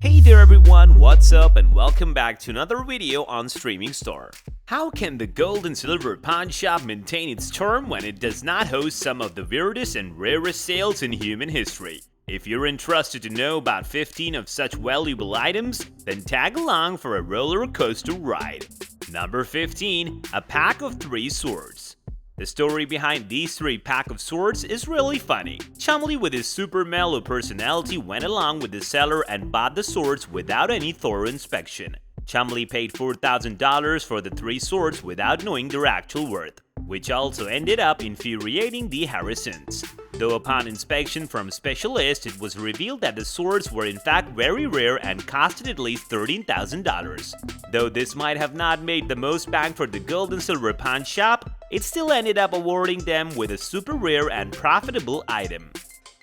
Hey there everyone, what's up and welcome back to another video on Streaming Star. How can the gold and silver pawn shop maintain its charm when it does not host some of the weirdest and rarest sales in human history? If you're interested to know about 15 of such valuable items, then tag along for a roller coaster ride. Number 15. A pack of 3 swords. The story behind these 3 pack of swords is really funny. Chumlee with his super mellow personality went along with the seller and bought the swords without any thorough inspection. Chumlee paid $4,000 for the 3 swords without knowing their actual worth, which also ended up infuriating the Harrisons. Though upon inspection from specialists, it was revealed that the swords were in fact very rare and costed at least $13,000. Though this might have not made the most bang for the gold and silver pawn shop, it still ended up awarding them with a super rare and profitable item.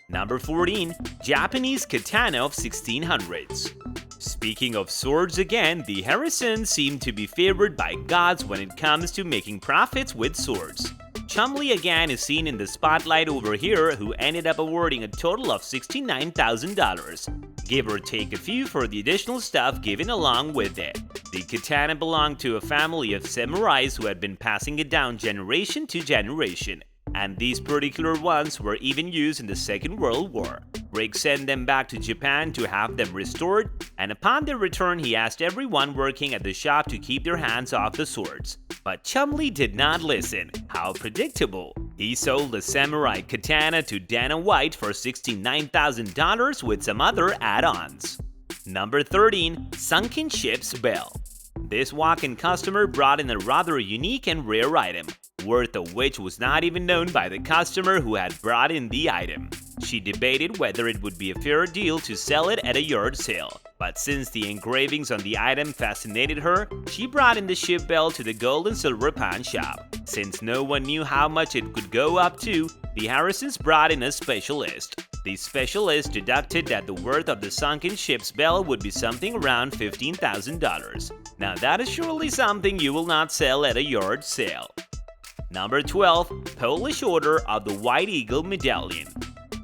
Number 14. Japanese Katana of 1600s. Speaking of swords again, the Harrisons seem to be favored by gods when it comes to making profits with swords. Chumlee again is seen in the spotlight over here, who ended up awarding a total of $69,000, give or take a few for the additional stuff given along with it. The katana belonged to a family of samurais who had been passing it down generation to generation, and these particular ones were even used in the Second World War. Rick sent them back to Japan to have them restored, and upon their return he asked everyone working at the shop to keep their hands off the swords. But Chumlee did not listen. How predictable. He sold the samurai katana to Dana White for $69,000 with some other add-ons. Number 13. Sunken Ship's Bell. This walk-in customer brought in a rather unique and rare item, worth of which was not even known by the customer who had brought in the item. She debated whether it would be a fair deal to sell it at a yard sale, but since the engravings on the item fascinated her, she brought in the ship bell to the gold and silver pawn shop. Since no one knew how much it could go up to, the Harrisons brought in a specialist. The specialist deducted that the worth of the sunken ship's bell would be something around $15,000. Now that is surely something you will not sell at a yard sale. Number 12. Polish Order of the White Eagle Medallion.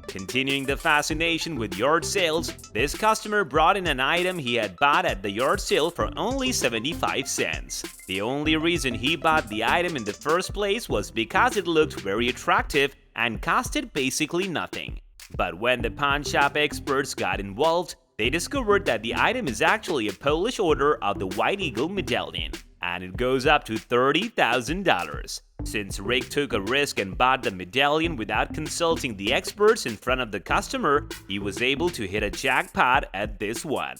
Continuing the fascination with yard sales, this customer brought in an item he had bought at the yard sale for only 75 cents. The only reason he bought the item in the first place was because it looked very attractive and costed basically nothing. But when the pawn shop experts got involved, they discovered that the item is actually a Polish Order of the White Eagle Medallion, and it goes up to $30,000. Since Rick took a risk and bought the medallion without consulting the experts in front of the customer, he was able to hit a jackpot at this one.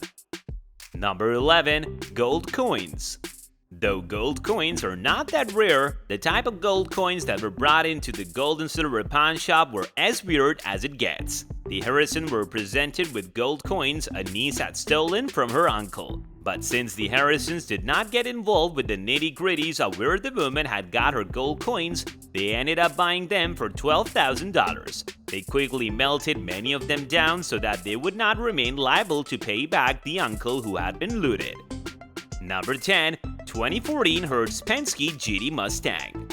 Number 11. Gold Coins. Though gold coins are not that rare, the type of gold coins that were brought into the gold and silver pawn shop were as weird as it gets. The Harrisons were presented with gold coins a niece had stolen from her uncle. But since the Harrisons did not get involved with the nitty-gritties of where the woman had got her gold coins, they ended up buying them for $12,000. They quickly melted many of them down so that they would not remain liable to pay back the uncle who had been looted. Number 10. 2014 Hertz Penske GT Mustang.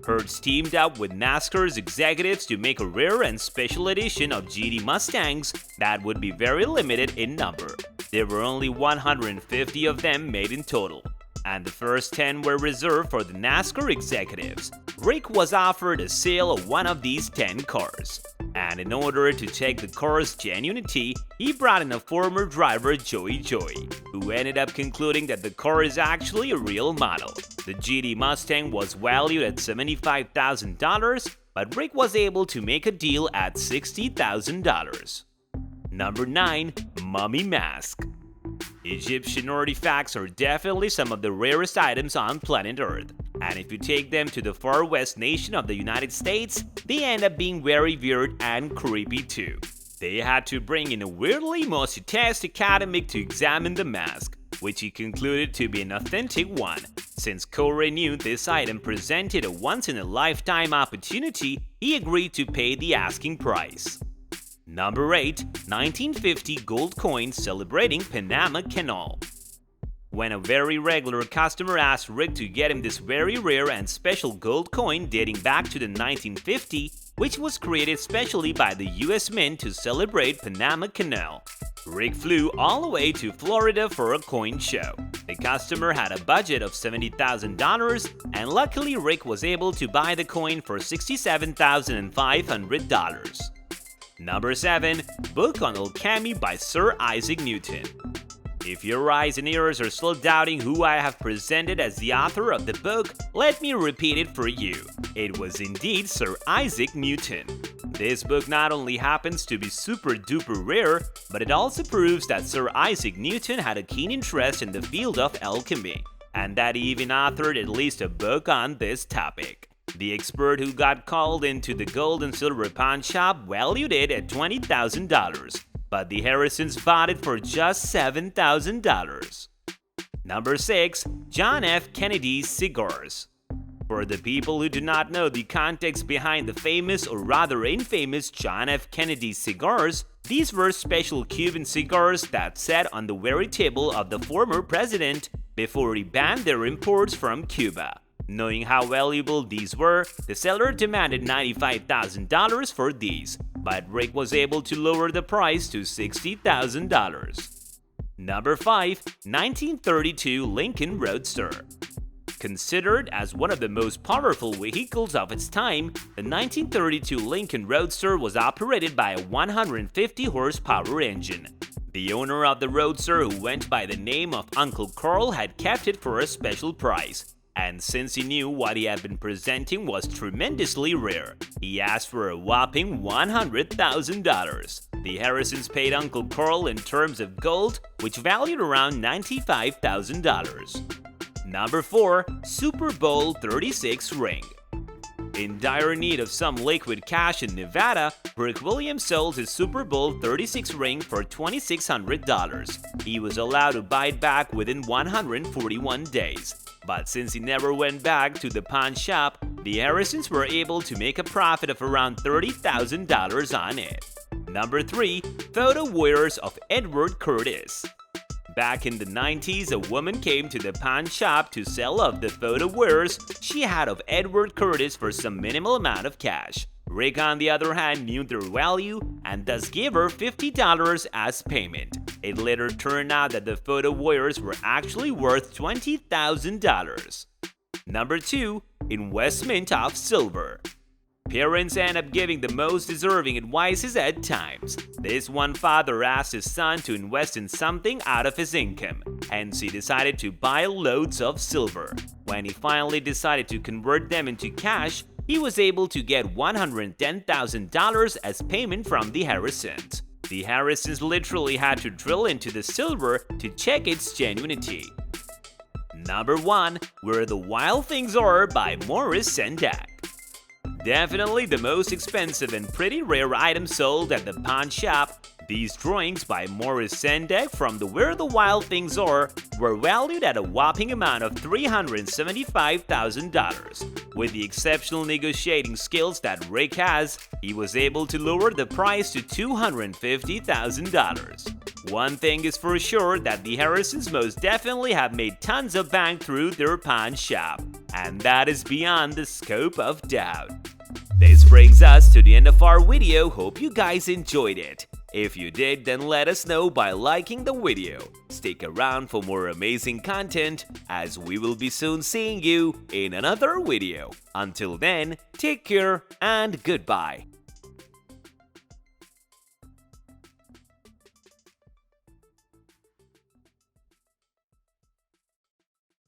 Hertz teamed up with NASCAR's executives to make a rare and special edition of GT Mustangs that would be very limited in number. There were only 150 of them made in total, and the first 10 were reserved for the NASCAR executives. Rick was offered a sale of one of these 10 cars, and in order to check the car's genuinity, he brought in a former driver, Joey Joey, who ended up concluding that the car is actually a real model. The GT Mustang was valued at $75,000, but Rick was able to make a deal at $60,000. Number 9. Mummy Mask. Egyptian artifacts are definitely some of the rarest items on planet Earth, and if you take them to the far west nation of the United States, they end up being very weird and creepy too. They had to bring in a weirdly multitask academic to examine the mask, which he concluded to be an authentic one. Since Corey knew this item presented a once-in-a-lifetime opportunity, he agreed to pay the asking price. Number 8. 1950 Gold Coins Celebrating Panama Canal. When a very regular customer asked Rick to get him this very rare and special gold coin dating back to the 1950s, which was created specially by the US Mint to celebrate Panama Canal. Rick flew all the way to Florida for a coin show. The customer had a budget of $70,000, and luckily Rick was able to buy the coin for $67,500. Number 7. Book on Alchemy by Sir Isaac Newton. If your eyes and ears are still doubting who I have presented as the author of the book, let me repeat it for you. It was indeed Sir Isaac Newton. This book not only happens to be super duper rare, but it also proves that Sir Isaac Newton had a keen interest in the field of alchemy, and that he even authored at least a book on this topic. The expert who got called into the gold and silver pawn shop valued it at $20,000, but the Harrisons bought it for just $7,000. Number 6. John F. Kennedy's Cigars. For the people who do not know the context behind the famous or rather infamous John F. Kennedy cigars, these were special Cuban cigars that sat on the very table of the former president before he banned their imports from Cuba. Knowing how valuable these were, the seller demanded $95,000 for these, but Rick was able to lower the price to $60,000. Number 5. 1932 Lincoln Roadster. Considered as one of the most powerful vehicles of its time, the 1932 Lincoln Roadster was operated by a 150-horsepower engine. The owner of the Roadster, who went by the name of Uncle Carl, had kept it for a special price. And since he knew what he had been presenting was tremendously rare, he asked for a whopping $100,000. The Harrisons paid Uncle Carl in terms of gold, which valued around $95,000. Number 4. Super Bowl 36 Ring. In dire need of some liquid cash in Nevada, Rick Williams sold his Super Bowl 36 ring for $2,600. He was allowed to buy it back within 141 days. But since he never went back to the pawn shop, the Harrisons were able to make a profit of around $30,000 on it. Number 3. Photo Wearers of Edward Curtis. Back in the 90s, a woman came to the pawn shop to sell off the photo wearers she had of Edward Curtis for some minimal amount of cash. Rick, on the other hand, knew their value and thus gave her $50 as payment. It later turned out that the photo wearers were actually worth $20,000. Number 2. Investment of Silver. Parents end up giving the most deserving advices at times. This one father asked his son to invest in something out of his income, hence he decided to buy loads of silver. When he finally decided to convert them into cash, he was able to get $110,000 as payment from the Harrisons. The Harrisons literally had to drill into the silver to check its genuinity. Number 1. Where the Wild Things Are by Morris Sendak. Definitely the most expensive and pretty rare item sold at the pawn shop, these drawings by Morris Sendak from the Where the Wild Things Are were valued at a whopping amount of $375,000. With the exceptional negotiating skills that Rick has, he was able to lower the price to $250,000. One thing is for sure, that the Harrisons most definitely have made tons of bank through their pawn shop, and that is beyond the scope of doubt. This brings us to the end of our video. Hope you guys enjoyed it. If you did, then let us know by liking the video. Stick around for more amazing content, as we will be soon seeing you in another video. Until then, take care and goodbye.